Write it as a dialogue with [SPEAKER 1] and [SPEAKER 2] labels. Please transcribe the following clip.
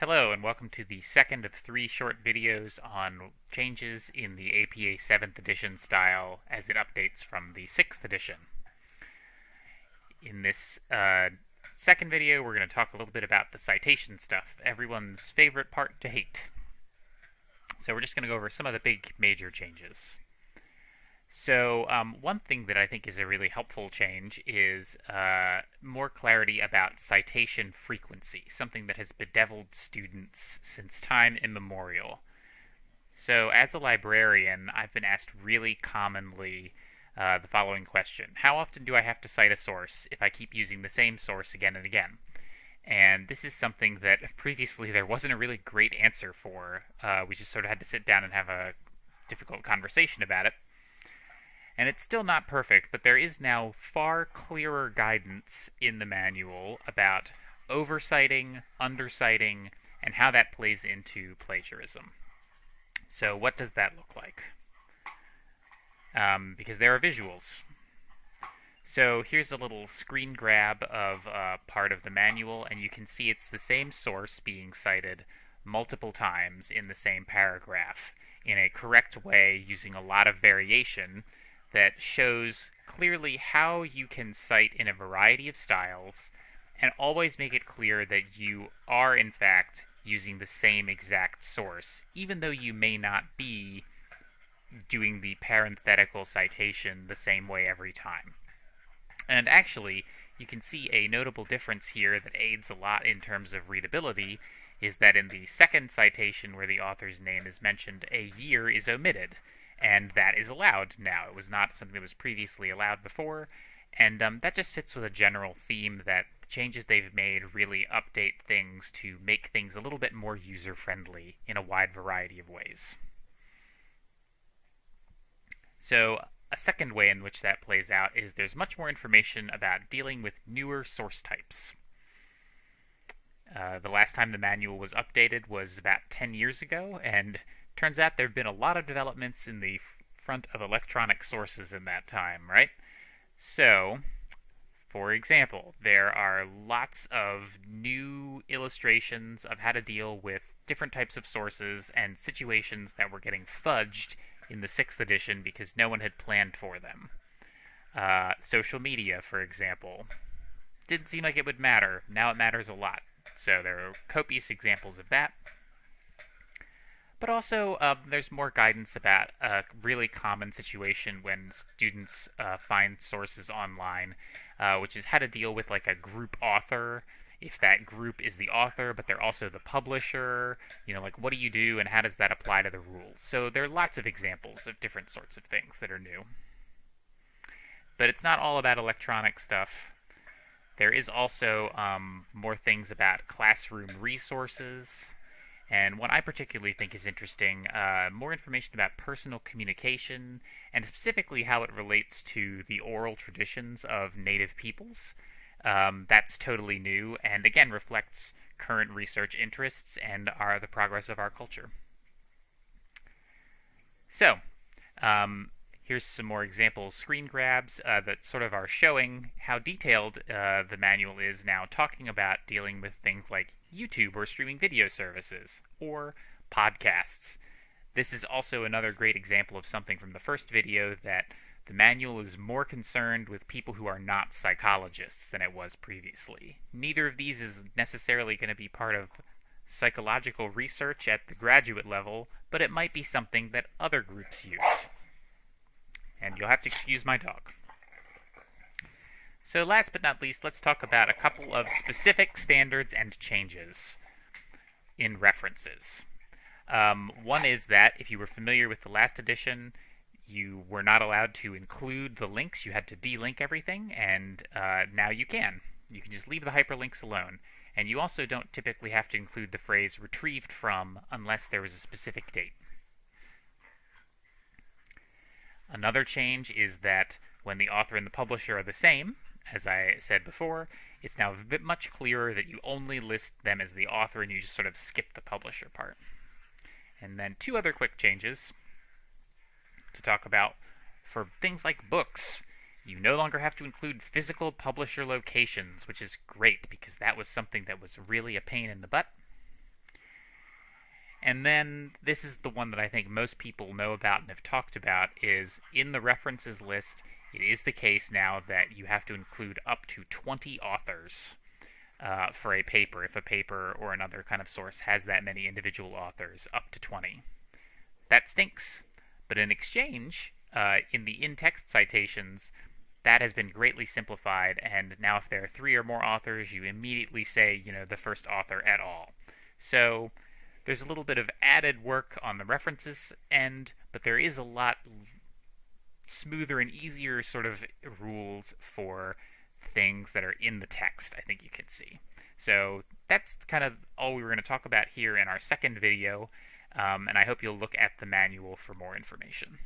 [SPEAKER 1] Hello, and welcome to the second of three short videos on changes in the APA 7th edition style as it updates from the 6th edition. In this second video, we're going to talk a little bit about the citation stuff, everyone's favorite part to hate. So we're just going to go over some of the big major changes. So one thing that I think is a really helpful change is more clarity about citation frequency, something that has bedeviled students since time immemorial. So as a librarian, I've been asked really commonly the following question: how often do I have to cite a source if I keep using the same source again and again? And this is something that previously there wasn't a really great answer for. We just sort of had to sit down and have a difficult conversation about it. And it's still not perfect, but there is now far clearer guidance in the manual about oversighting, underciting, and how that plays into plagiarism. So what does that look like? Because there are visuals. So here's a little screen grab of part of the manual, and you can see it's the same source being cited multiple times in the same paragraph in a correct way using a lot of variation that shows clearly how you can cite in a variety of styles and always make it clear that you are in fact using the same exact source, even though you may not be doing the parenthetical citation the same way every time. And actually, you can see a notable difference here that aids a lot in terms of readability is that in the second citation where the author's name is mentioned, a year is omitted. And that is allowed now. It was not something that was previously allowed before, and that just fits with a general theme that the changes they've made really update things to make things a little bit more user-friendly in a wide variety of ways. So a second way in which that plays out is there's much more information about dealing with newer source types. The last time the manual was updated was about 10 years ago, and turns out there have been a lot of developments in the front of electronic sources in that time, right? So, for example, there are lots of new illustrations of how to deal with different types of sources and situations that were getting fudged in the 6th edition because no one had planned for them. Social media, for example. Didn't seem like it would matter. Now it matters a lot. So there are copious examples of that. But also, there's more guidance about a really common situation when students find sources online, which is how to deal with like a group author. If that group is the author, but they're also the publisher, like what do you do and how does that apply to the rules? So there are lots of examples of different sorts of things that are new. But it's not all about electronic stuff. There is also more things about classroom resources. And what I particularly think is interesting, more information about personal communication, and specifically how it relates to the oral traditions of native peoples. That's totally new, and again reflects current research interests and the progress of our culture. So, here's some more example screen grabs that sort of are showing how detailed the manual is now, talking about dealing with things like YouTube or streaming video services, or podcasts. This is also another great example of something from the first video that the manual is more concerned with people who are not psychologists than it was previously. Neither of these is necessarily going to be part of psychological research at the graduate level, but it might be something that other groups use. And you'll have to excuse my dog. So last but not least, let's talk about a couple of specific standards and changes in references. One is that if you were familiar with the last edition, you were not allowed to include the links. You had to delink everything, and now you can. You can just leave the hyperlinks alone. And you also don't typically have to include the phrase retrieved from unless there was a specific date. Another change is that when the author and the publisher are the same, as I said before, it's now a bit much clearer that you only list them as the author and you just sort of skip the publisher part. And then two other quick changes to talk about. For things like books, you no longer have to include physical publisher locations, which is great because that was something that was really a pain in the butt. And then this is the one that I think most people know about and have talked about is in the references list, it is the case now that you have to include up to 20 authors for a paper, if a paper or another kind of source has that many individual authors, up to 20. That stinks. But in exchange, in the in-text citations, that has been greatly simplified, and now if there are three or more authors, you immediately say, the first author et al. So there's a little bit of added work on the references end, but there is a lot smoother and easier sort of rules for things that are in the text, I think you can see. So that's kind of all we were going to talk about here in our second video, and I hope you'll look at the manual for more information.